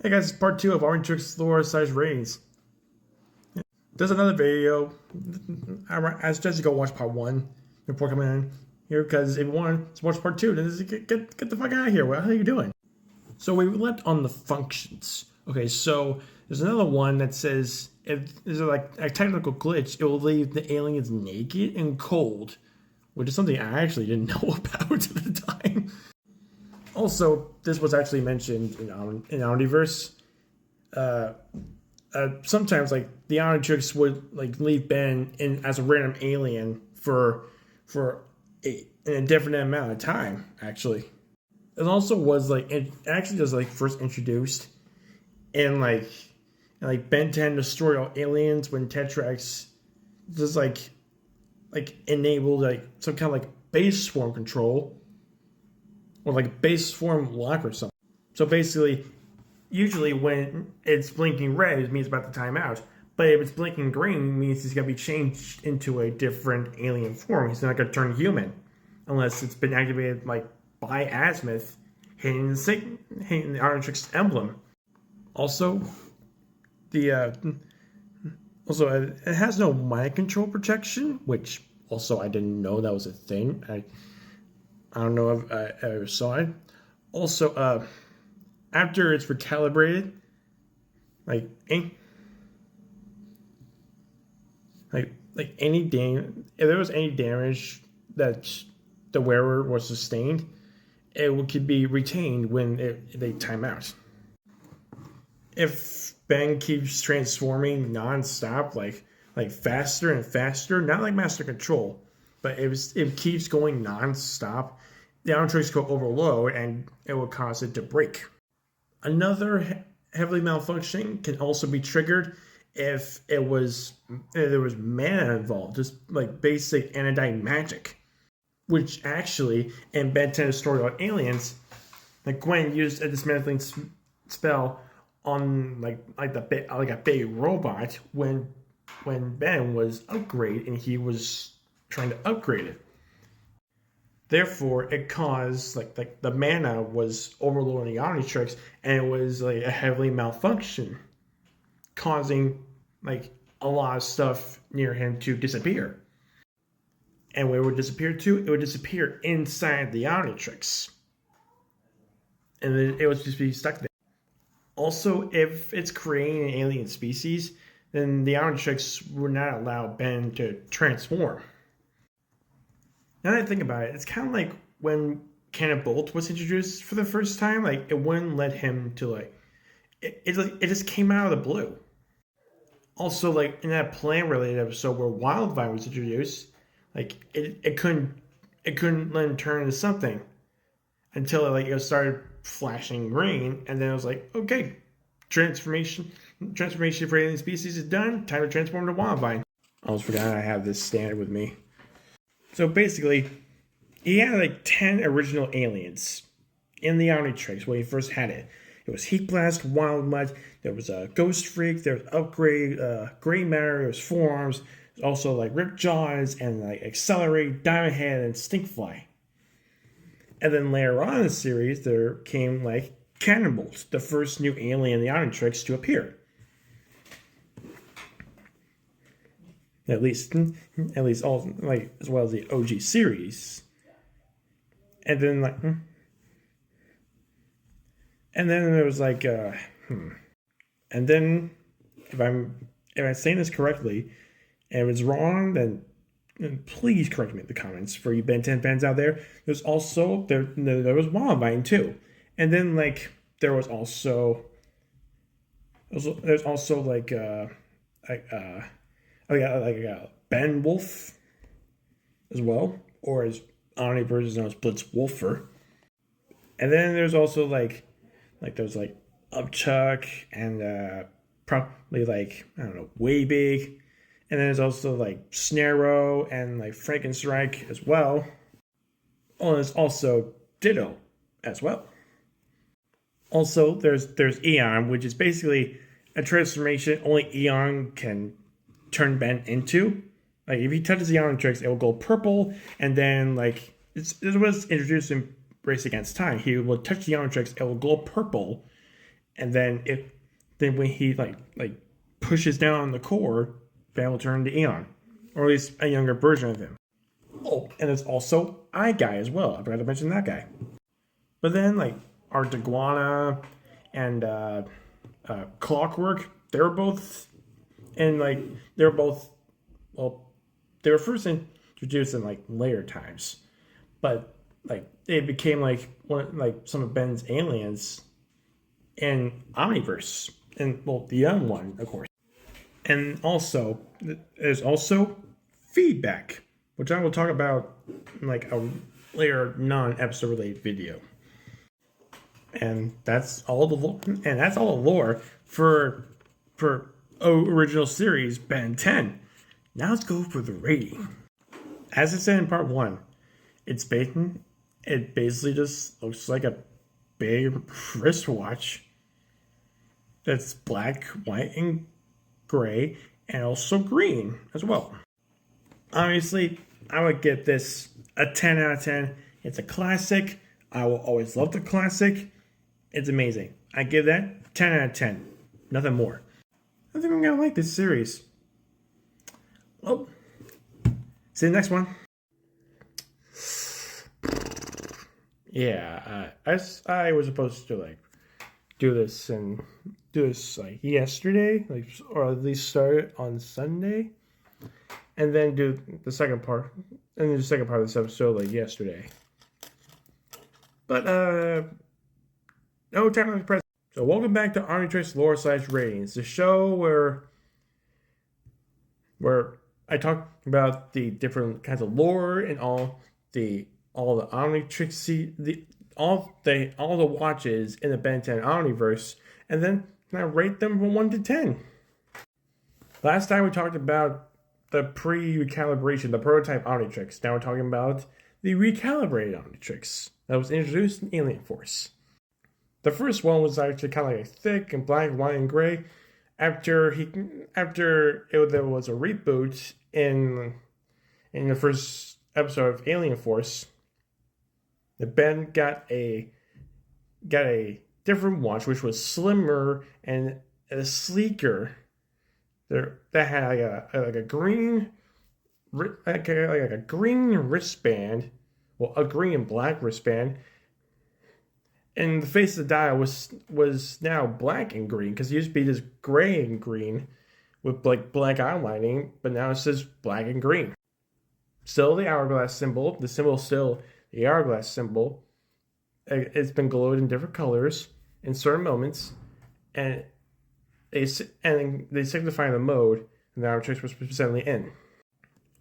Hey guys, it's part 2 of Omnitrix lore size ratings. There's another video. I suggest you go watch part 1 before coming in here, because if you want to watch part 2, then just get the fuck out of here. What the hell are you doing? So we left on the functions. Okay, so there's another one that says if there's like a technical glitch, it will leave the aliens naked and cold, which is something I actually didn't know about at the time. Also, this was actually mentioned in Omniverse. Sometimes like the Omnitrix would like leave Ben in as a random alien for an indefinite amount of time. Actually, it also was like it actually was like first introduced in like Ben 10 destroyed all aliens when Tetrax just like enabled like some kind of like base swarm control or like base swarm lock or something. So basically, usually when it's blinking red, it means it's about to time out. But if it's blinking green, it means he's going to be changed into a different alien form. He's not going to turn human unless it's been activated like by Azimuth, hitting the Omnitrix emblem. Also, it has no mind control protection, which also I didn't know that was a thing. I don't know if I ever saw it. Also, after it's recalibrated, like any damage, if there was any damage that the wearer was sustained, it could be retained when they time out. If Ben keeps transforming non-stop, like faster and faster, not like Master Control, but it keeps going non-stop, the Omnitrix will overload and it will cause it to break. Another heavily malfunctioning can also be triggered if there was mana involved, just like basic anodyne magic, which actually in Ben 10 Destroy All Aliens, like Gwen used a dismantling spell on like a big robot when Ben was upgraded and he was trying to upgrade it. Therefore, it caused like the mana was overloading Omnitrix, and it was like a heavily malfunction, causing like a lot of stuff near him to disappear. And where it would disappear to, it would disappear inside the Omnitrix, and then it would just be stuck there. Also, if it's creating an alien species, then the Omnitrix would not allow Ben to transform. Now that I think about it, it's kind of like when Cannon Bolt was introduced for the first time. Like it wouldn't let him to like it just came out of the blue. Also, like in that plan related episode where Wildfire was introduced, like it couldn't let him turn into something until it started flashing green, and then it was like, okay, transformation for alien species is done. Time to transform to Wildfire. I almost forgot I have this standard with me. So basically, he had like 10 original aliens in the Omnitrix when he first had it. It was Heat Blast, Wild Mutt, there was a Ghost Freak, there was Upgrade, Gray Matter, there was Forearms, there's also like Rip Jaws and like Accelerate, Diamond Head, and Stinkfly. And then later on in the series, there came like Cannonbolt, the first new alien in the Omnitrix to appear. At least all like as well as the OG series, and then and then there was like and then if I'm saying this correctly, and if it's wrong, then please correct me in the comments for you Ben 10 fans out there. There's also there was Wildvine too, and then like there was also there's also like Ben Wolf as well, or as Omniverse is known as Blitzwolfer. And then there's also like there's like Upchuck and probably like I don't know, Way Big. And then there's also like Snarrow and like Frankenstrike as well. Oh, and there's also Ditto as well. Also, there's Eon, which is basically a transformation only Eon can turn Ben into. Like if he touches the Omnitrix, it will go purple, and then like this was introduced in Race Against Time. He will touch the Omnitrix, it will glow purple, and then when he like pushes down on the core, Van will turn into Eon, or at least a younger version of him. Oh, and there's also Eye Guy as well. I forgot to mention that guy. But then like Art Iguana and Clockwork, they were both well, they were first introduced in like later times, but like they became like some of Ben's aliens in Omniverse, and well, the young one, of course. And also, there's also feedback, which I will talk about in like a later non-episode related video. And that's all the lore for original series Ben 10. Now let's go for the rating. As I said in part 1, it basically just looks like a big wristwatch that's black, white, and gray, and also green as well. Obviously, I would give this a 10 out of 10. It's a classic. I will always love the classic. It's amazing. I give that 10 out of 10. Nothing more. I think I'm going to like this series. Well, see you in the next one. Yeah, I was supposed to like do this like yesterday, like, or at least start it on Sunday, and then do the second part of this episode like yesterday. But no time like the present. So welcome back to Omnitrix Lore / Ratings, the show where I talk about the different kinds of lore and all the Omnitrix, all the watches in the Ben 10 Omniverse, and then I rate them from 1 to 10. Last time we talked about the pre-recalibration, the prototype Omnitrix. Now we're talking about the recalibrated Omnitrix that was introduced in Alien Force. The first one was actually kind of like thick and black, white, and gray. After there was a reboot in the first episode of Alien Force, the Ben got a different watch, which was slimmer and sleeker. That had like a green wristband, well, a green and black wristband. And the face of the dial was now black and green, because it used to be just gray and green with like black outlining, but now it says black and green. Still the hourglass symbol. The symbol is still the hourglass symbol. It's been glowed in different colors in certain moments, and they signify the mode the Omnitrix was presently in.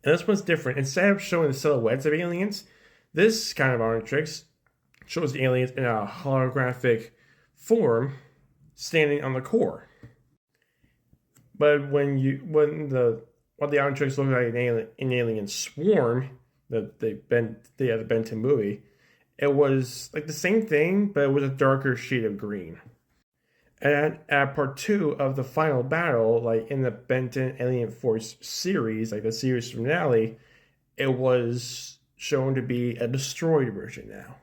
And this one's different. Instead of showing the silhouettes of aliens, this kind of Omnitrix shows the aliens in a holographic form standing on the core. But when the Omnitrix looked like an alien swarm that the Ben 10 movie, it was like the same thing, but it was a darker shade of green. And at part 2 of the final battle, like in the Ben 10 Alien Force series, like the series finale, it was shown to be a destroyed version now.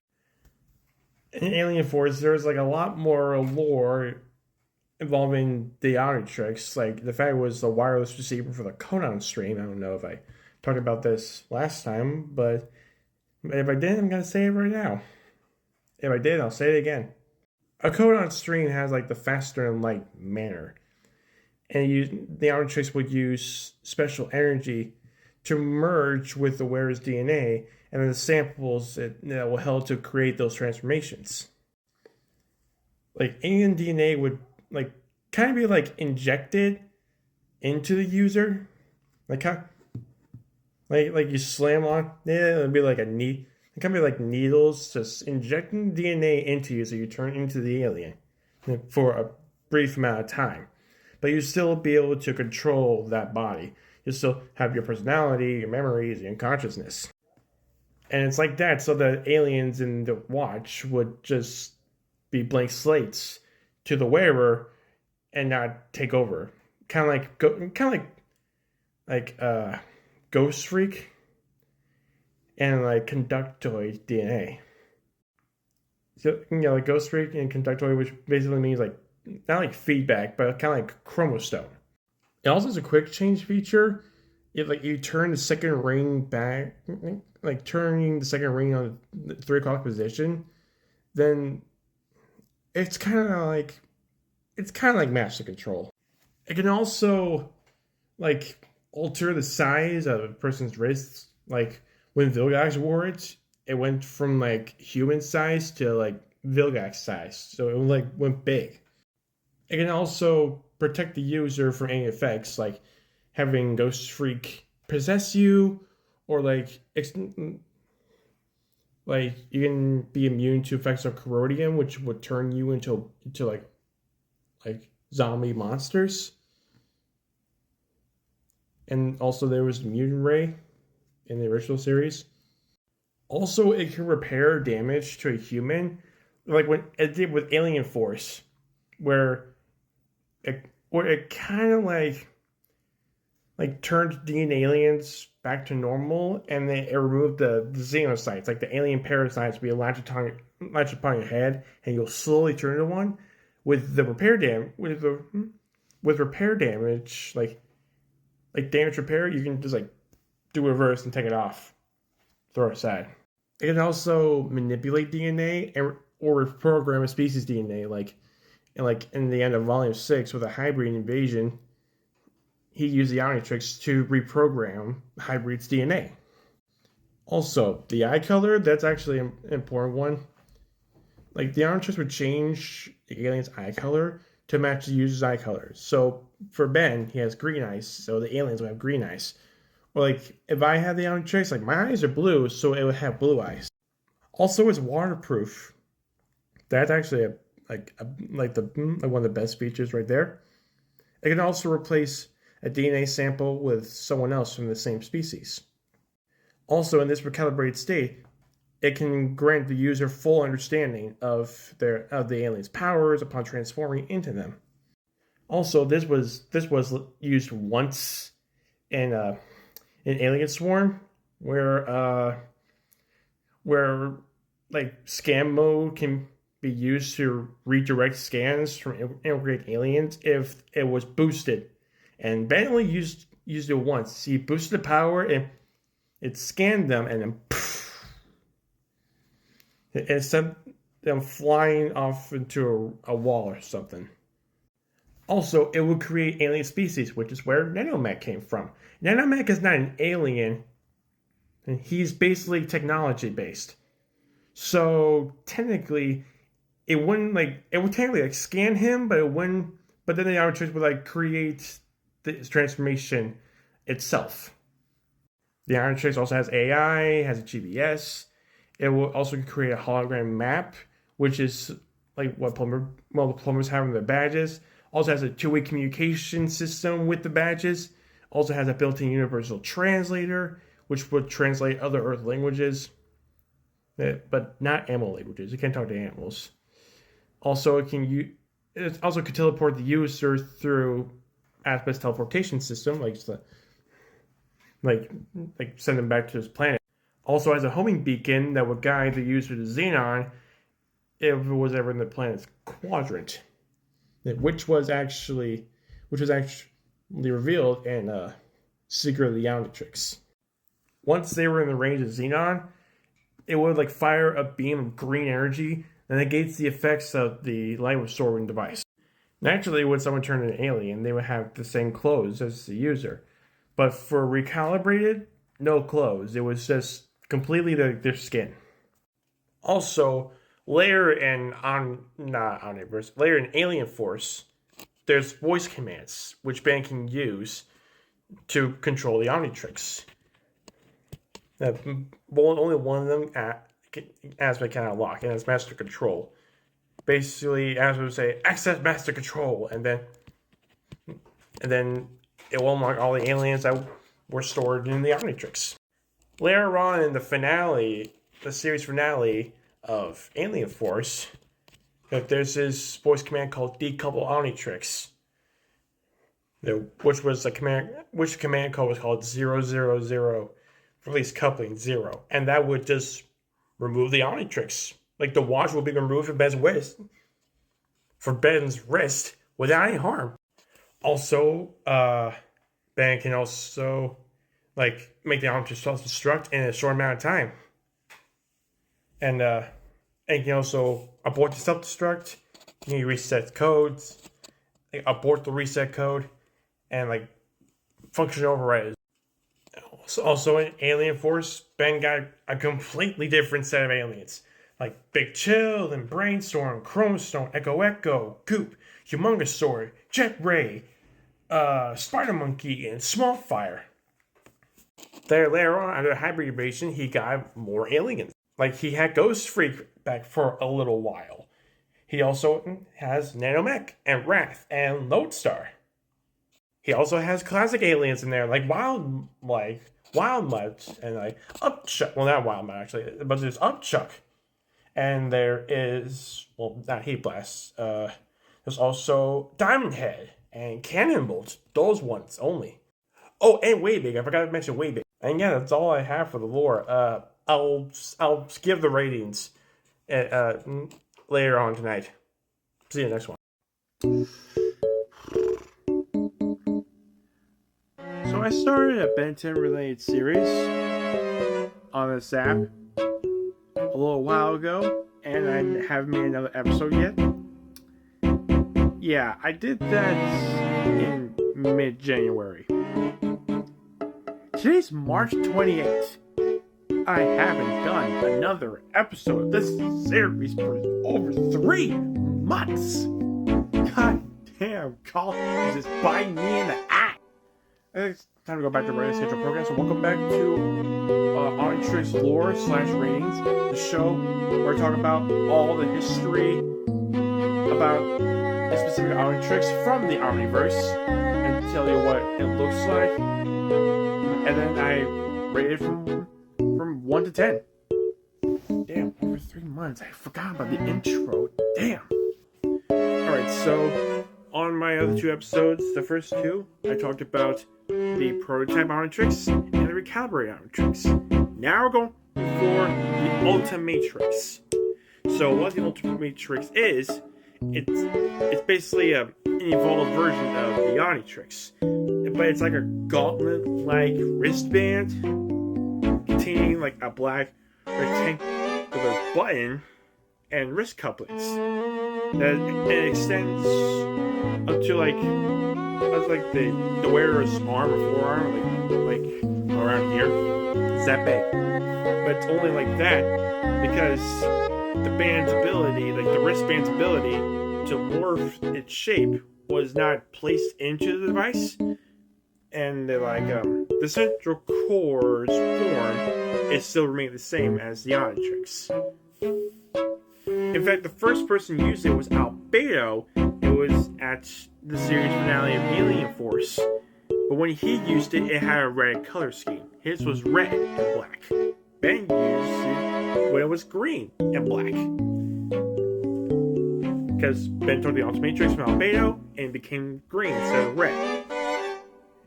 In Alien Force, there's like a lot more lore involving the Omnitrix. Like the fact it was the wireless receiver for the codon stream. I don't know if I talked about this last time, but if I did, I'm going to say it right now. If I did, I'll say it again. A codon stream has like the faster than light manner, and the Omnitrix would use special energy to merge with the wearer's DNA, and then the samples that will help to create those transformations. Like alien DNA would like kind of be like injected into the user, like you slam on. Yeah, it'd be like it can be like needles just injecting DNA into you, so you turn into the alien for a brief amount of time. But you still be able to control that body. You still have your personality, your memories, your consciousness. And it's like that, so the aliens in the watch would just be blank slates to the wearer and not take over. Kind of like Ghost Freak and like Conductoid DNA. So like Ghost Freak and Conductoid, which basically means like not like feedback, but kind of like chromostone. It also has a quick change feature. If like you turn the second ring back, like turning the second ring on the 3 o'clock position, then it's kind of like master control. It can also like alter the size of a person's wrists. Like when Vilgax wore it, it went from like human size to like Vilgax size, so it like went big. It can also protect the user from any effects, like having Ghost Freak possess you, or like you can be immune to effects of corrodium, which would turn you into like zombie monsters. And also there was Mutant Ray in the original series. Also, it can repair damage to a human, like when it did with Alien Force, where it kind of like turned DNA aliens back to normal, and it removed the xenocytes, like the alien parasites, be latch upon your head, and you'll slowly turn into one. With the repair damage, like damage repair, you can just like do reverse and take it off, throw it aside. It can also manipulate DNA or reprogram a species DNA, like in the end of Volume 6 with a hybrid invasion. He used the Omnitrix to reprogram hybrid's DNA. Also, the eye color, that's actually an important one. Like the Omnitrix would change the alien's eye color to match the user's eye color. So for Ben, he has green eyes, so the aliens would have green eyes. Or like if I had the Omnitrix, like my eyes are blue, so it would have blue eyes. Also, it's waterproof. That's actually one of the best features right there. It can also replace a DNA sample with someone else from the same species. Also, in this recalibrated state, it can grant the user full understanding of the alien's powers upon transforming into them. Also, this was used once in Alien Swarm, where like scan mode can be used to redirect scans from integrated aliens if it was boosted. And Ben only used it once. He boosted the power and it scanned them, and then it sent them flying off into a wall or something. Also, it would create alien species, which is where Nanomech came from. Nanomech is not an alien, and he's basically technology based. So technically, it would technically scan him, but it wouldn't. But then the Omnitrix would create this transformation itself. The Omnitrix also has AI, has a GPS. It will also create a hologram map, which is like what the plumbers have in their badges. Also has a two-way communication system with the badges. Also has a built-in universal translator, which would translate other Earth languages, but not animal languages. It can't talk to animals. Also, it also can teleport the user through Aspect's teleportation system, like send them back to his planet. Also has a homing beacon that would guide the user to Xenon if it was ever in the planet's quadrant, which was actually revealed in Secret of the Omnitrix. Once they were in the range of Xenon, it would fire a beam of green energy that negates the effects of the light absorbing device. Naturally, when someone turned an alien, they would have the same clothes as the user. But for recalibrated, no clothes. It was just completely their skin. Also, later in Alien Force, there's voice commands which Ben can use to control the Omnitrix. Only one of them Aspect can unlock, and it's Master Control. Basically, Aspect would say, "Access Master Control," and then it will unlock all the aliens that were stored in the Omnitrix. Later on in the series finale of Alien Force, there's this voice command called Decouple Omnitrix, which command code was called 000, release coupling 0, and that would just remove the Omnitrix. Like the watch will be removed from Ben's waist, for Ben's wrist without any harm. Also, Ben can also make the Omnitrix self-destruct in a short amount of time. And he can also abort the self-destruct. He resets codes, abort the reset code, and function override. Also in Alien Force, Ben got a completely different set of aliens. Like Big Chill and Brainstorm, Chrome Stone, Echo, Goop, Humongous Sword, Jet Ray, Spider Monkey, and Small Fire. Later on, after the hybrid invasion, he got more aliens. He had Ghost Freak back for a little while. He also has Nanomech and Wrath and Lodestar. He also has classic aliens in there, like Wild Mud and Upchuck. Well, not Wild Mud actually, but there's Upchuck, and there is not Heat Blast. There's also Diamond Head and Cannonbolt. Those ones only. Oh, and Waybig. I forgot to mention Waybig. And yeah, that's all I have for the lore. I'll give the ratings later on tonight. See you next one. So I started a Ben 10 related series on this app a little while ago, and I haven't made another episode yet. Yeah, I did that in mid-January. Today's March 28th. I haven't done another episode of this series for over 3 months. God damn, college is just biting me in the ass. It's time to go back to regular schedule program. So welcome back to Omnitrix lore / ratings, the show where I talk about all the history about a specific Omnitrix from the Omniverse and tell you what it looks like. And then I rate it from 1 to 10. Damn, over 3 months. I forgot about the intro. Damn. Alright, so on my other 2 episodes, the first 2, I talked about the prototype Omnitrix and the recalibrated Omnitrix. Now we're going for the Ultimatrix. So what the Ultimatrix is, it's basically an evolved version of the Omnitrix. But it's like a gauntlet-like wristband containing a black rectangular button and wrist couplings. It extends up to the wearer's arm or forearm, around here. It's that big. But it's only like that because the band's ability, the wristband's ability to morph its shape was not placed into the device. And the central core's form is still remaining the same as the Omnitrix. In fact, the first person used it was Albedo. It was at the series finale of Alien Force. But when he used it, it had a red color scheme. His was red and black. Ben used it when it was green and black. Because Ben took the Ultimatrix from Albedo and it became green instead of red.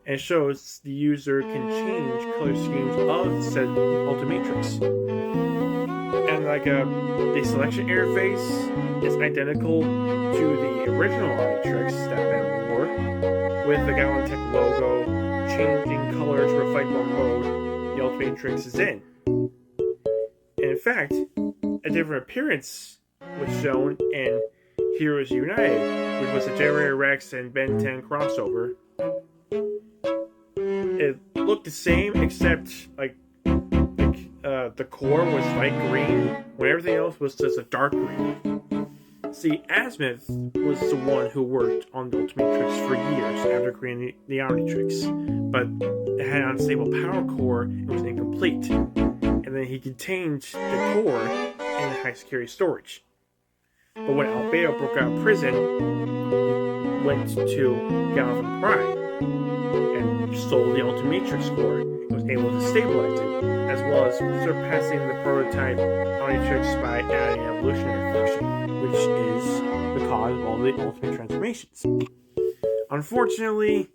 And it shows the user can change color schemes of said Ultimatrix. And the selection interface is identical to the original Omnitrix that Ben wore, with the Galantech logo changing color to reflect what mode the Ultimatrix is in. And in fact, a different appearance was shown in Heroes United, which was the Generator Rex and Ben 10 crossover. It looked the same, except the core was light green, when everything else was just a dark green. See, Azimuth was the one who worked on the Ultimatrix for years after creating the Omnitrix, but it had an unstable power core and was incomplete. And then he contained the core in high security storage. But when Albedo broke out of prison, he went to Gallifrey Prime and stole the Ultimatrix core and was able to stabilize it, as well as surpassing the prototype Omnitrix by adding an evolutionary function, which is the cause of all the ultimate transformations. Unfortunately,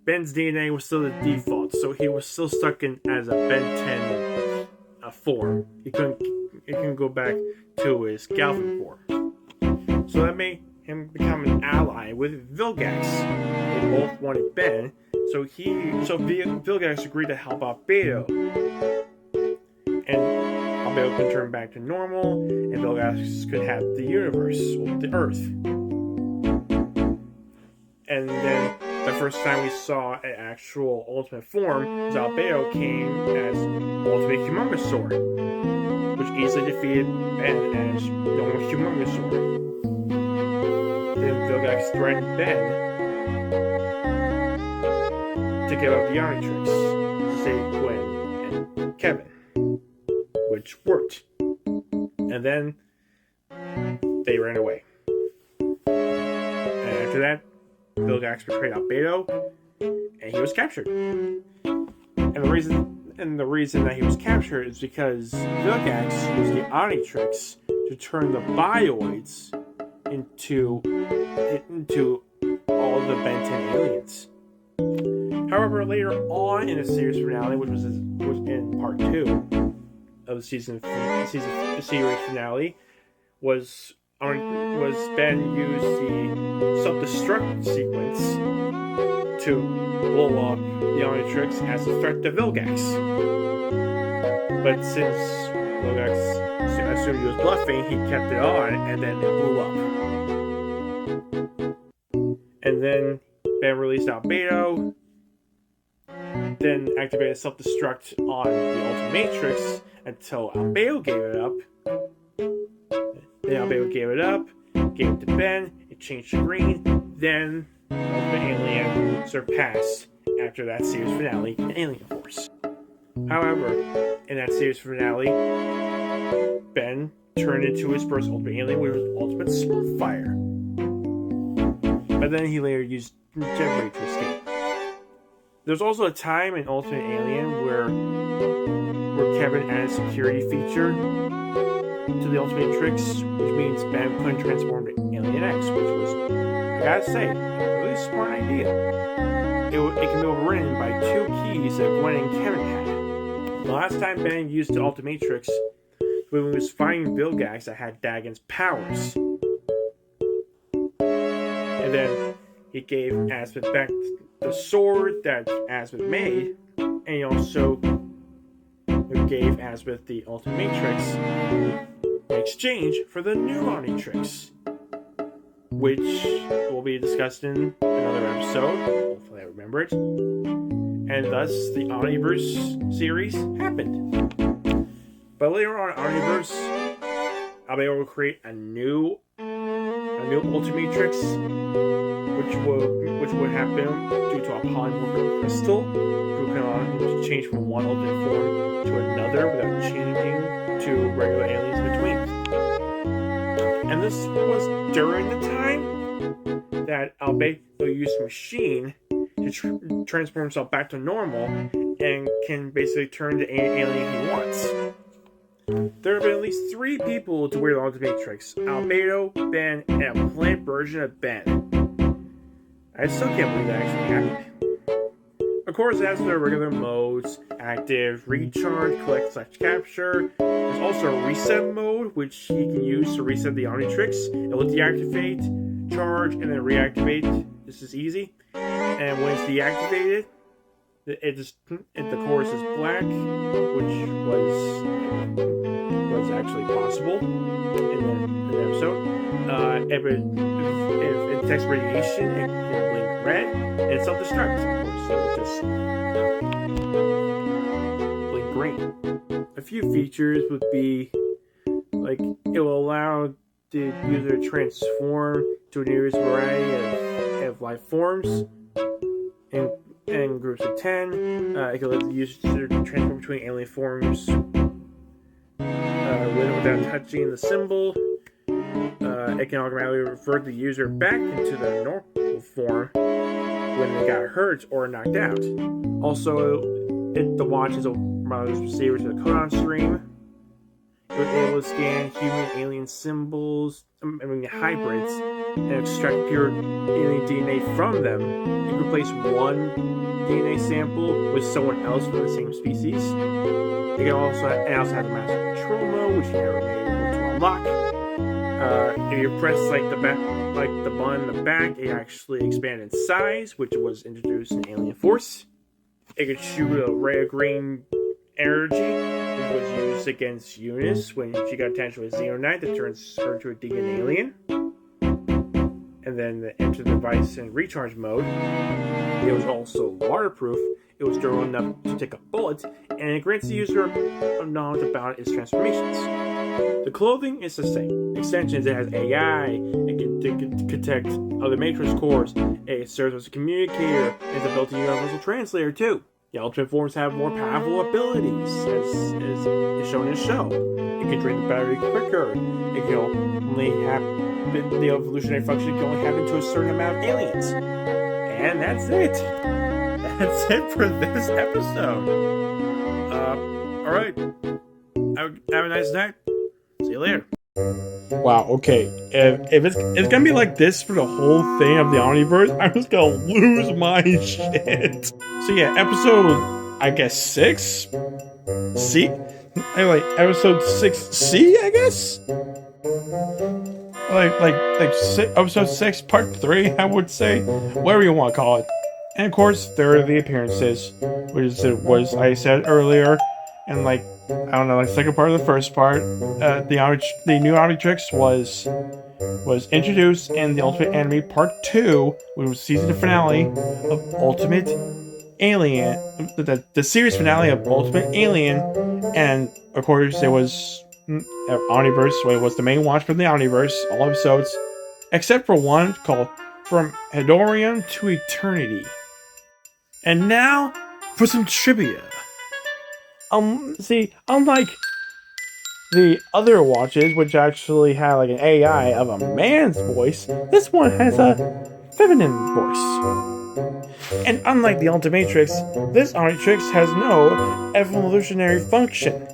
Ben's DNA was still the default, so he was still stuck in as a Ben 10 form. He couldn't go back to his Galvin form. So that made and become an ally with Vilgax. They both wanted Ben, so Vilgax agreed to help out Beto. And Albedo could turn back to normal, and Vilgax could have the universe, the Earth. And then the first time we saw an actual ultimate form, Albedo came as Ultimate Humongousaur, which easily defeated Ben as normal Humongousaur. Then Vilgax threatened Ben to give up the Omnitrix to save Gwen and Kevin, which worked. And then they ran away. And after that, Vilgax betrayed Albedo, and he was captured. And the reason that he was captured is because Vilgax used the Omnitrix to turn the Bioids into all the Ben 10 aliens. However, later on in the series finale, which was in part 2 of the series finale, was Ben used the self-destruct sequence to blow up the Omnitrix as a threat to Vilgax. But since Vilgax assumed he was bluffing, he kept it on, and then it blew up. And then Ben released Albedo, then activated self-destruct on the Ultimatrix until Albedo gave it up. Then Albedo gave it up, gave it to Ben, it changed to green, then Ultimate Alien surpassed after that series finale in Alien Force. However, in that series finale, Ben turned into his first Ultimate Alien, which was Ultimate Smurfire. But then he later used Generator to escape. There's also a time in Ultimate Alien where Kevin added a security feature to the Ultimatrix, which means Ben couldn't transform to Alien X, which was, I gotta say, a really smart idea. It can be overridden by 2 keys that Gwen and Kevin had. The last time Ben used the Ultimatrix when he was fighting Vilgax that had Dagon's powers. And then he gave Asmith back the sword that Asmith made, and he also gave Asmith the Ultimatrix in exchange for the new Omnitrix, which will be discussed in another episode. Hopefully I remember it. And thus, the Omniverse series happened. But later on in Omniverse, I'll be able to create a new Ultimatrix, which would happen due to a polymorphic crystal, who can allow him to change from one ultimate form to another without changing to regular aliens between. And this was during the time that Albedo used Machine to transform himself back to normal and can basically turn to any alien he wants. There have been at least 3 people to wear the Ultimatrix: Albedo, Ben, and a plant version of Ben. I still can't believe that actually happened. Of course, it has their regular modes: active, recharge, collect/capture. There's also a reset mode, which he can use to reset the Omnitrix. It will deactivate, charge, and then reactivate. This is easy. And when it's deactivated, the chorus is black, which was actually possible in the episode. If it detects radiation, it can blink red, and it's self-destruct, of course, so it just blink green. A few features would be, like, it will allow the user to transform to a nearest variety of life forms in groups of 10. It can let the user transform between alien forms with or without touching the symbol. It can automatically revert the user back into their normal form when they got hurt or knocked out. Also, the watch is a wireless receiver to the codon stream. It was able to scan human alien symbols, hybrids, and extract pure alien DNA from them. You can replace one DNA sample with someone else from the same species. It also has the master control mode, which you never been able to unlock. If you press like the back, like the button in the back, it actually expanded in size, which was introduced in Alien Force. It could shoot a ray of green energy, which was used against Eunice when she got attached to a Xenonite that turns her into a Deacon alien. And then enter the device in recharge mode. It was also waterproof. It was durable enough to take up bullets, and it grants the user knowledge about its transformations. The clothing is the same. Extensions, it has AI, it can detect other Matrix cores, it serves as a communicator, and it's a built-in universal translator too. The ultimate forms have more powerful abilities, as is shown in the show. It can drain the battery quicker. It can only have the evolutionary function can only happen to a certain amount of aliens. And that's it. That's it for this episode. Alright. Have a nice night. See you later. Wow, okay. If it's gonna be like this for the whole thing of the Omniverse, I'm just gonna lose my shit. So yeah, episode, I guess, 6? C? Anyway, episode 6C, I guess? Episode 6, part 3, I would say. Whatever you want to call it. And of course, there are the appearances, which was I said earlier, and like, I don't know, like second part of the first part, the new Omnitrix was introduced in the Ultimate Enemy Part 2, which was season finale of Ultimate Alien, the series finale of Ultimate Alien, and of course there was Omniverse, so it was the main watch for the Omniverse, all episodes, except for one called From Hedorium to Eternity. And now for some trivia. See, unlike the other watches, which actually have like an AI of a man's voice, this one has a feminine voice. And unlike the Ultimatrix, this Omnitrix has no evolutionary function.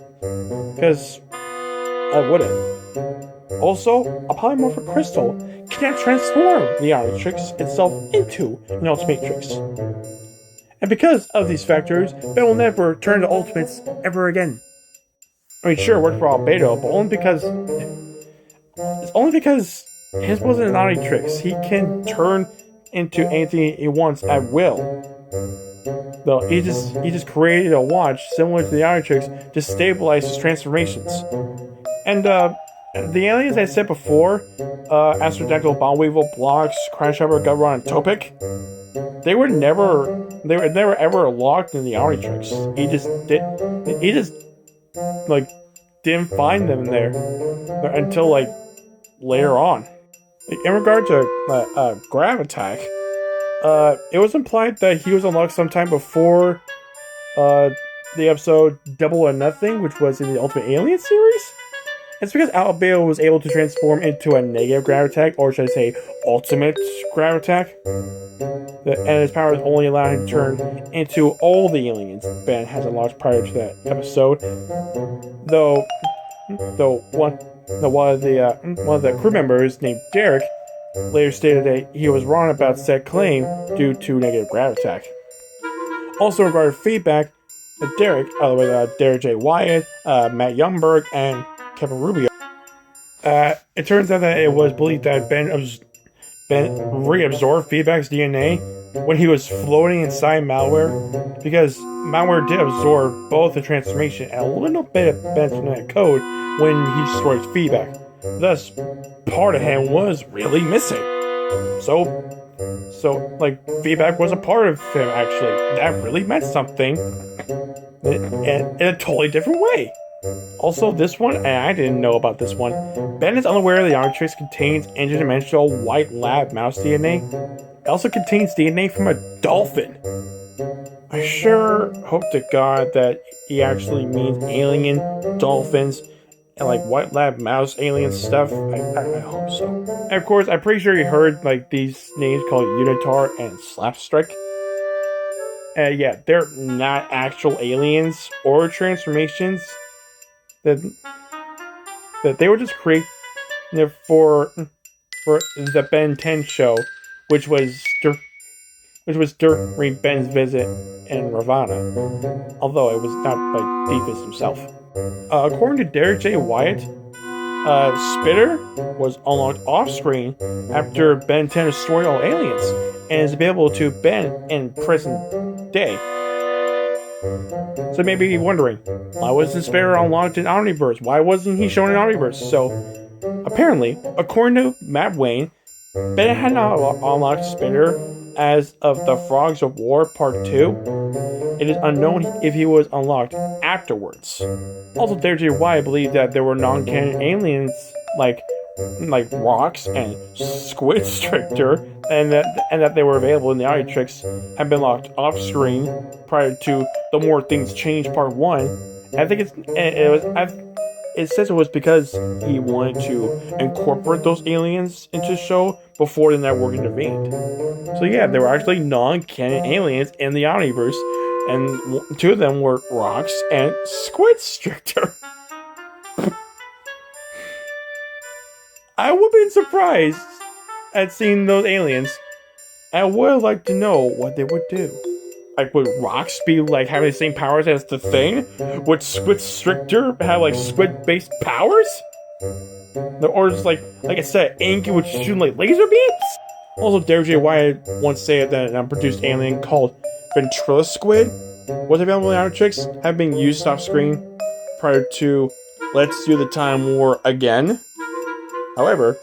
Because I wouldn't. Also, a polymorphic crystal cannot transform the Omnitrix itself into an Ultimatrix. And because of these factors, Ben will never turn to Ultimates ever again. I mean, sure, it worked for Albedo, but only because his wasn't an Omnitrix. He can turn into anything he wants at will. Though he just created a watch similar to the Omnitrix to stabilize his transformations. And the aliens I said before, Astrodactyl, Bombweevil, Blocks, Crashhopper, Gutron, and Topic, they were never ever locked in the Omnitrix. He just didn't find them there until like later on. In regard to Gravitack, it was implied that he was unlocked sometime before the episode Double or Nothing, which was in the Ultimate Alien series. It's because Albedo was able to transform into a negative Gravitack, or should I say, ultimate Gravitack. And his powers only allow him to turn into all the aliens Ben has unlocked prior to that episode. Though one of the crew members named Derek later stated that he was wrong about said claim due to negative Gravitack. Also regarding feedback, Derek J. Wyatt, Matt Youngberg, and Kevin Rubio. It turns out that it was believed that Ben reabsorbed Feedback's DNA when he was floating inside malware, because malware did absorb both the transformation and a little bit of Ben's genetic code when he destroyed Feedback. Thus, part of him was really missing. So Feedback was a part of him, actually. That really meant something in a totally different way. Also, this one, and I didn't know about this one, Ben is unaware the Omnitrix contains interdimensional white lab mouse DNA. It also contains DNA from a dolphin. I sure hope to God that he actually means alien dolphins and white lab mouse alien stuff. I hope so. And of course, I'm pretty sure you heard these names called Unitar and Slapstrike. Yeah, they're not actual aliens or transformations. That they were just created for the Ben 10 show, which was during Ben's visit in Ravana, although it was not by Davis himself. According to Derek J. Wyatt, Spitter was unlocked off-screen after Ben 10 destroyed all aliens, and is available to Ben in present day. So you may be wondering, why wasn't Spitter unlocked in Omniverse? Why wasn't he shown in Omniverse? So, apparently, according to Matt Wayne, Ben had not unlocked Spitter as of the Frogs of War Part 2. It is unknown if he was unlocked afterwards. Also, Derek J. White believed that there were non-canon aliens like rocks and squid stricter, and that they were available in the Omnitrix had been locked off screen prior to the More Things Change Part 1. I think it says it was because he wanted to incorporate those aliens into the show before the network intervened. So yeah, there were actually non-canon aliens in the Omniverse, and two of them were rocks and squid stricter. I would have been surprised at seeing those aliens. I would have liked to know what they would do. Like, would rocks be like having the same powers as the Thing? Would Squid Stricter have like squid-based powers? Or just like I said, ink would shoot like laser beams? Also, Derek J. White once said that an unproduced alien called ventriloquist was available in Omnitrix, had been used off screen prior to Let's Do the Time War Again. However,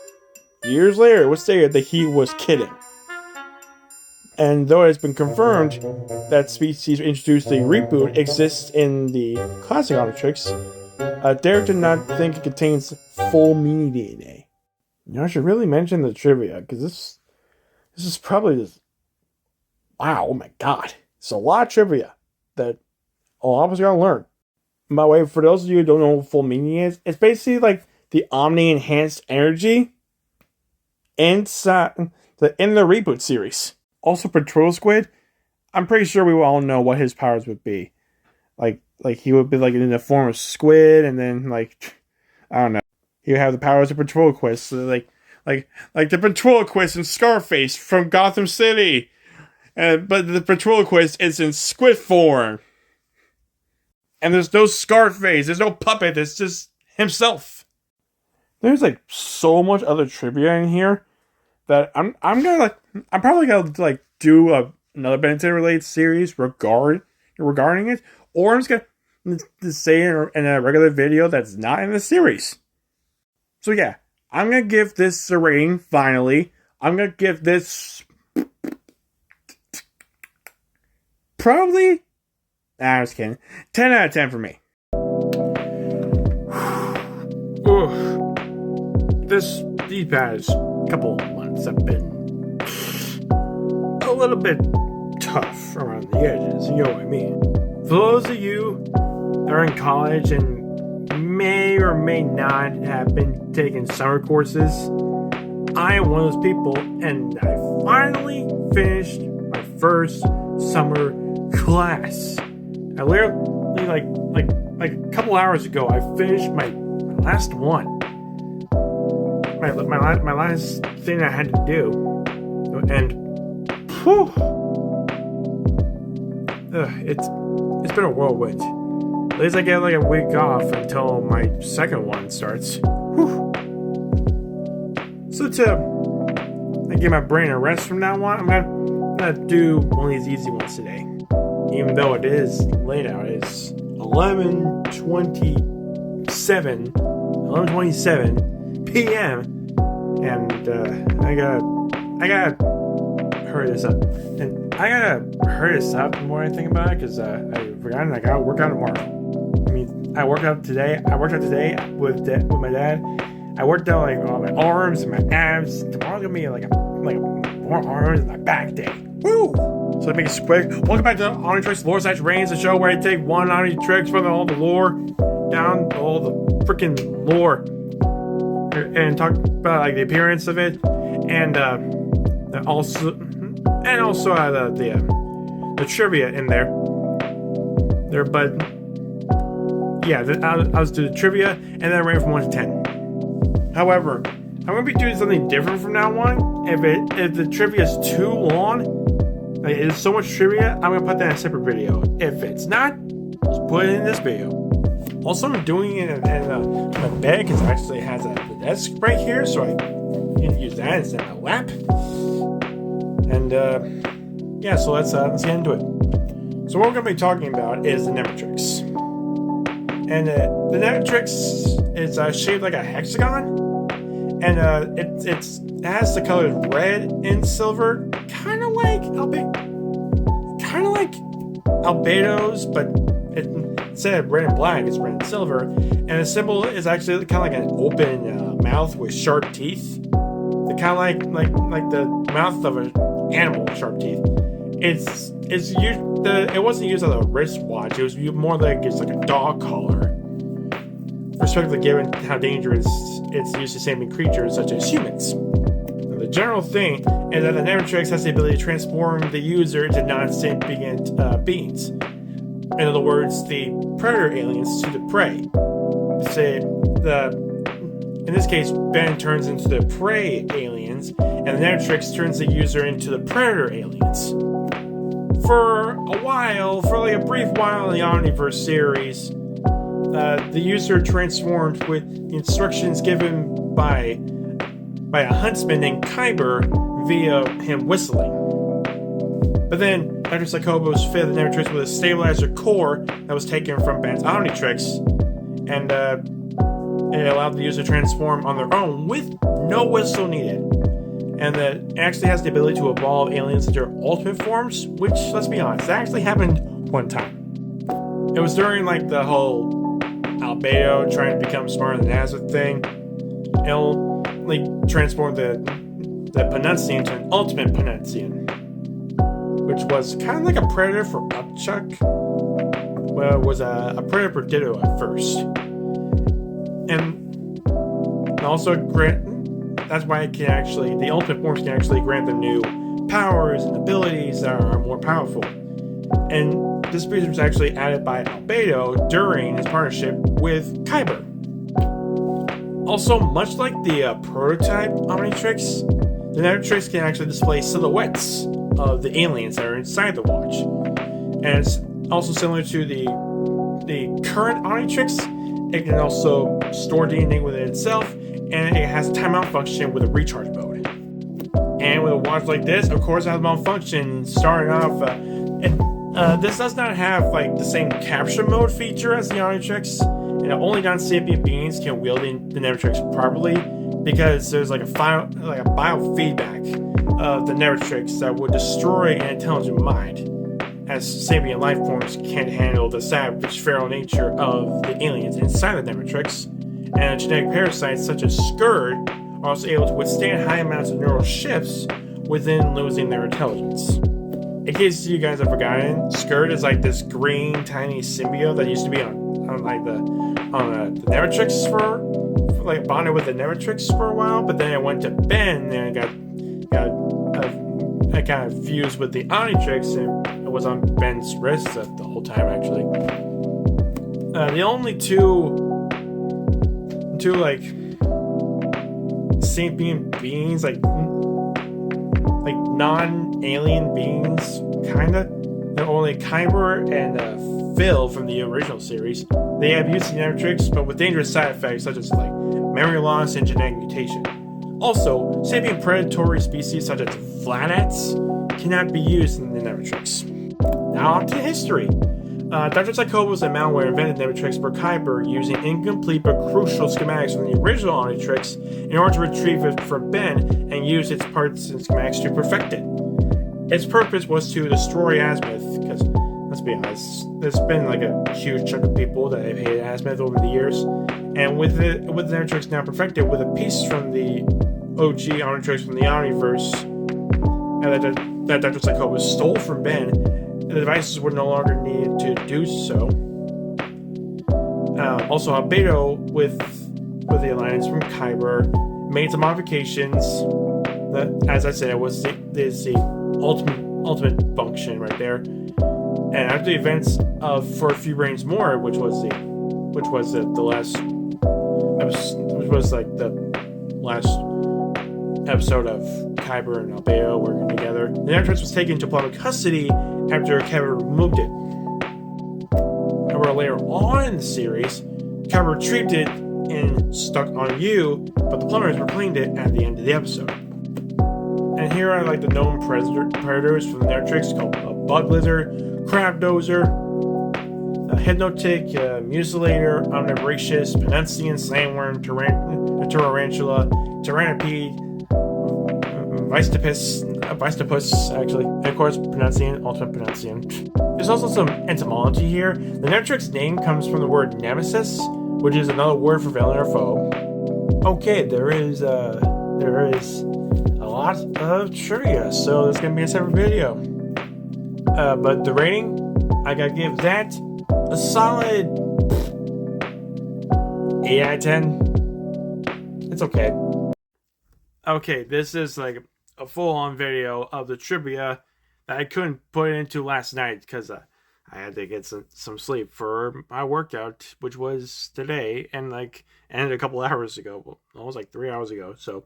years later, it was stated that he was kidding. And though it has been confirmed that species introduced the reboot exists in the classic Omnitrix, Derek did not think it contains full mini DNA. I should really mention the trivia, because this is probably just... Wow, oh my god. It's a lot of trivia that all of us are going to learn. By the way, for those of you who don't know what full mini is, it's basically like the Omni-enhanced energy inside in the reboot series. Also, Patrol Squid, I'm pretty sure we all know what his powers would be. Like he would be like in the form of squid, and then like I don't know, he would have the powers of Ventriloquist, so like the Ventriloquist in Scarface from Gotham City, but the Ventriloquist is in squid form, and there's no Scarface, there's no puppet, it's just himself. There's like so much other trivia in here that I'm probably gonna do another Ben 10 related series regarding it, or I'm just gonna say it in a regular video that's not in the series. So yeah, I'm gonna give this a rating. Finally, I'm gonna give this probably. I'm just kidding. 10 out of 10 for me. These past couple of months have been a little bit tough around the edges, you know what I mean. For those of you that are in college and may or may not have been taking summer courses, I am one of those people, and I finally finished my first summer class. I literally, like a couple hours ago, I finished my last one. My last thing I had to do, and it's been a whirlwind. At least I get like a week off until my second one starts. So to give my brain a rest from now on, I'm gonna do one of these easy ones today. Even though it is late out, it's 11:27 p.m. and I gotta hurry this up. And I gotta hurry this up the more I think about it, because I forgot I gotta work out tomorrow. I mean, I worked out today with my dad. I worked out like all my arms and my abs. Tomorrow's gonna be like more arms and my back day. Woo! So to make it quick, welcome back to Omnitrix Lore / Reigns, the show where I take one Omnitrix from all the lore down to all the freaking lore and talk about like the appearance of it, and also the trivia in there. But yeah, I was doing the trivia, and then I ran from 1 to 10. However, I'm gonna be doing something different from now on. If the trivia is too long, like it's so much trivia, I'm gonna put that in a separate video. If it's not, just put it in this video. Also, I'm doing it in my bed because it actually has a desk right here, so I can use that instead of my lap. And yeah, so let's get into it. So what we're going to be talking about is the Omnitrix. And the Omnitrix is shaped like a hexagon, and it has the colors red and silver, kind of like Albedo's, but instead of red and black, it's red and silver. And the symbol is actually kind of like an open mouth with sharp teeth. They're kind of like the mouth of an animal with sharp teeth. It wasn't used as a wristwatch. It was more like it's like a dog collar. Respectively, given how dangerous it's used to saving creatures such as humans. Now, the general thing is that the Omnitrix has the ability to transform the user into non-sentient beings. In other words, the predator aliens to the prey. In this case, Ben turns into the prey aliens, and the Omnitrix turns the user into the predator aliens. For like a brief while in the Omniverse series, the user transformed with instructions given by a huntsman named Kyber via him whistling. But then Dr. Psychobo's fed the Omnitrix with a stabilizer core that was taken from Ben's Omnitrix, and it allowed the user to transform on their own with no whistle needed. And that it actually has the ability to evolve aliens into their ultimate forms, which, let's be honest, that actually happened one time. It was during like the whole Albedo trying to become smarter than Nazareth thing. It'll like transform the Penuncian to an ultimate Penuncian, which was kind of like a predator for Upchuck. Well, it was a predator for Ditto at first. And also that's why the ultimate forms can actually grant them new powers and abilities that are more powerful. And this feature was actually added by Albedo during his partnership with Kyber. Also, much like the prototype Omnitrix, the Omnitrix can actually display silhouettes of the aliens that are inside the watch. And it's also similar to the current Omnitrix. It can also store DNA within itself, and it has a timeout function with a recharge mode. And with a watch like this, of course, it has malfunction starting off. This does not have like the same capture mode feature as the Omnitrix, and only non-sentient beings can wield the Omnitrix properly, because there's like a biofeedback of the Omnitrix that would destroy an intelligent mind, as sentient life forms can't handle the savage feral nature of the aliens inside the Omnitrix. And genetic parasites such as Scourge are also able to withstand high amounts of neural shifts within losing their intelligence. In case you guys have forgotten, Scourge is like this green tiny symbiote that used to be on the Omnitrix for like bonded with the Omnitrix for a while, but then it went to Ben and it kind of fused with the Omnitrix, and it was on Ben's wrist the whole time actually. The only two like sentient beings, like non-alien beings, kinda. They're only Kyber and Phil from the original series. They have used the Omnitrix, but with dangerous side effects such as like memory loss and genetic mutation. Also, sentient predatory species such as flatheads cannot be used in the Omnitrix. Now on to history. Dr. Psycho was a malware invented Omnitrix for Kyber using incomplete but crucial schematics from the original Omnitrix in order to retrieve it from Ben and use its parts and schematics to perfect it. Its purpose was to destroy Azimuth, because, let's be honest, there's been like a huge chunk of people that have hated Azimuth over the years, and with the Omnitrix now perfected with a piece from the OG Omnitrix from the Omniverse, and that Dr. Psycho stole from Ben, the devices were no longer needed to do so. Also, Albedo, with the alliance from Kyber, made some modifications. That, as I said, it was the ultimate function right there. And after the events of For a Few Brains More, which was the last episode of Kyber and Albedo working together, the Omnitrix was taken into public custody after Kyber removed it. However, However, later on in the series, Kyber retrieved it and stuck on you, but the plumbers reclaimed it at the end of the episode. And here are like the known predators from the Omnitrix called a bug lizard, crab dozer, a hypnotic, mucilator, omnivorous, penuncian, sandworm, tarantula, tyrannopede, Vistopus, actually, and of course, Pronuncian, ultimate Pronuncian. There's also some etymology here. The Omnitrix name comes from the word nemesis, which is another word for villain or foe. Okay, there is a lot of trivia, so there's gonna be a separate video. But the rating, I gotta give that a solid 8 out of 10. It's okay. Okay, this is like a full-on video of the trivia that I couldn't put into last night because I had to get some sleep for my workout, which was today, and like ended a couple hours ago. Well, almost like 3 hours ago. So,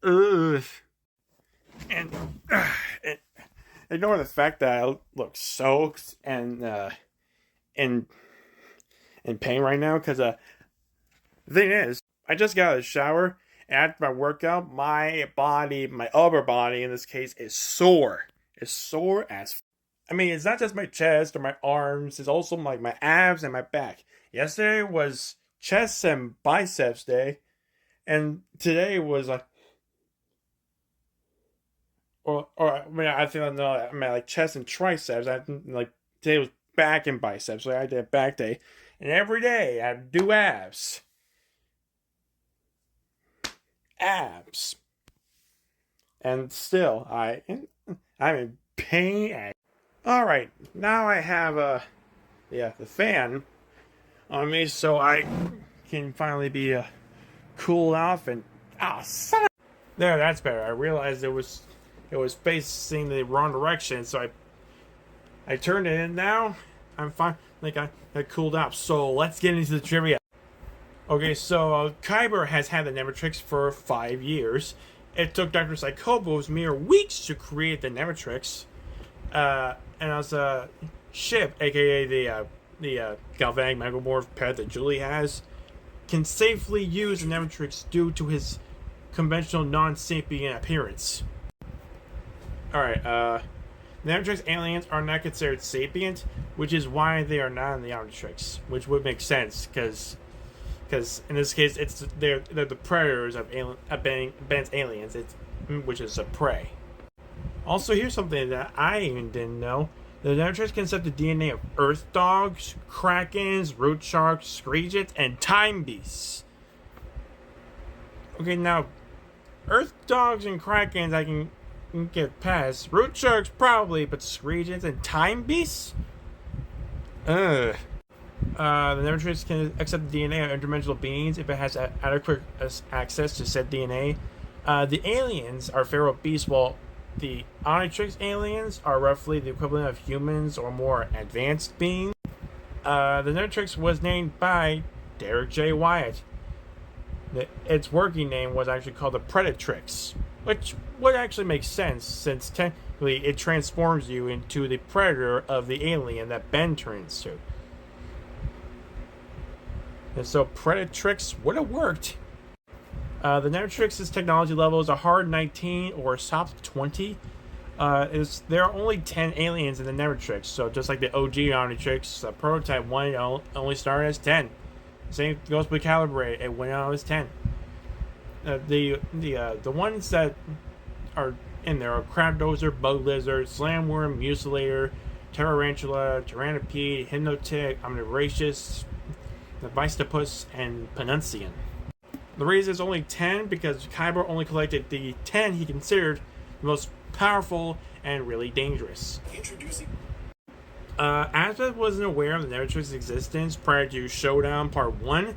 and ignore the fact that I look soaked and in pain right now because the thing is, I just got out of the shower. After my workout, my upper body in this case, is sore. It's sore as I mean, it's not just my chest or my arms, it's also like my abs and my back. Yesterday was chest and biceps day, and today was like, I mean, I think I mean like chest and triceps. Like today was back and biceps, so I did a back day, and every day I do abs. And still I'm in pain. All right, now I have the fan on me so I can finally be cooled off and there, that's better. I realized it was facing the wrong direction, so I turned it in. Now I'm fine. Like I cooled off. So let's get into the trivia. Okay, so Kyber has had the Omnitrix for 5 years. It took Dr. Psychobos mere weeks to create the Omnitrix. And as a ship, aka the galvanic megamorph pet that Julie has, can safely use the Omnitrix due to his conventional non-sapient appearance. Alright, the Omnitrix aliens are not considered sapient, which is why they are not in the Omnitrix, which would make sense, because in this case, they're the predators of Ben's aliens, which is a prey. Also, here's something that I even didn't know. The Omnitrix can accept the DNA of earth dogs, krakens, root sharks, screechets, and time beasts. Okay, now, earth dogs and krakens I can get past. Root sharks probably, but screechets and time beasts? The Omnitrix can accept the DNA of interdimensional beings if it has adequate access to said DNA. The aliens are feral beasts, while the Omnitrix aliens are roughly the equivalent of humans or more advanced beings. The Omnitrix was named by Derek J. Wyatt. Its working name was actually called the Predatrix, which would actually make sense since technically it transforms you into the predator of the alien that Ben turns to. And so Predatrix would have worked. The Omnitrix's technology level is a hard 19 or a soft 20. There are only 10 aliens in the Omnitrix, so just like the OG Omnitrix, the prototype one only started as 10. Same goes with Calibrate, it went out as 10. The ones that are in there are Crab Dozer, Bug Lizard, Slamworm, Mucilator, Tarantula, Tyrannopede, Hypnotic, Omnivorous, the Vistopus, and Penuncian. The reason it's only 10 because Kyber only collected the 10 he considered the most powerful and really dangerous. Introducing. Asbeth wasn't aware of the Omnitrix's existence prior to Showdown Part 1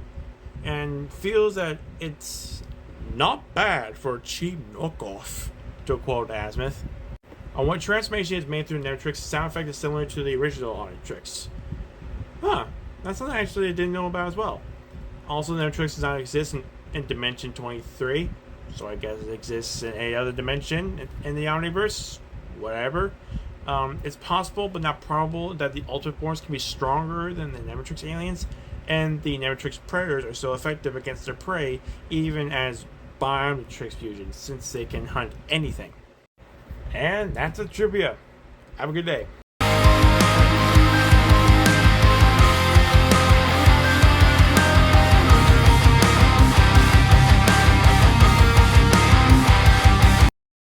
and feels that it's not bad for a cheap knockoff, to quote Asbeth. On what transformation is made through the Omnitrix, sound effect is similar to the original Omnitrix. Huh, that's something actually I didn't know about as well. Also, the Omnitrix does not exist in Dimension 23, so I guess it exists in any other dimension in the Omniverse, whatever. It's possible, but not probable, that the Ultraforms can be stronger than the Omnitrix aliens, and the Omnitrix predators are so effective against their prey, even as Omnitrix fusions, since they can hunt anything. And that's the trivia. Have a good day.